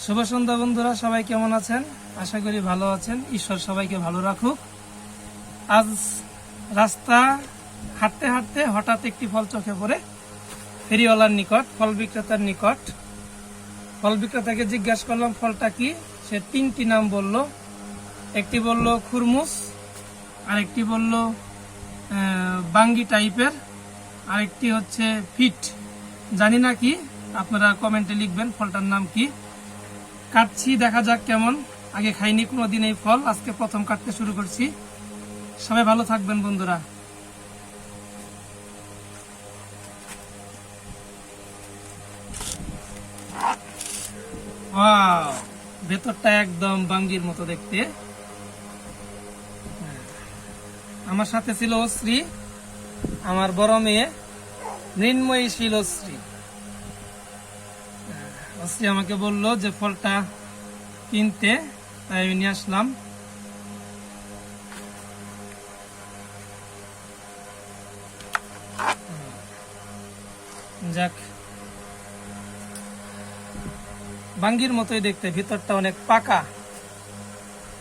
শুভ সন্ধ্যা বন্ধুরা, সবাই কেমন আছেন? আশা করি ভালো আছেন। ঈশ্বর সবাইকে ভালো রাখুক। আজ রাস্তা হাঁটতে হাঁটতে হঠাৎ একটি ফল চোখে পড়ে ফেরিওয়ালার নিকট, ফল বিক্রেতার নিকট। ফল বিক্রেতাকে জিজ্ঞাসা করলাম ফলটা কি। সে তিনটি নাম বলল। একটি বলল খুরমুস, আরেকটি বলল বাঙ্গি টাইপের, আরেকটি হচ্ছে ফিট। জানি না কি, আপনারা কমেন্টে লিখবেন ফলটার নাম কি। কাটছি, দেখা যাক কেমন। আগে খাইনি কোনোদিন এই ফল, আজকে প্রথম কাটতে শুরু করছি। সবাই ভালো থাকবেন বন্ধুরা। ওয়াও, ভেতরটা একদম বাঙ্গির মতো দেখতে। আমার সাথে ছিল অশ্রী, আমার বড় মেয়ে মৃন্ময়ী শিলশ্রী। অশ্রী আমাকে বলল যে ফলটা কিনতে, তাই আমি নিয়ে আসলাম। যাক, বাঙ্গির মতোই দেখতে, ভিতরটা অনেক পাকা।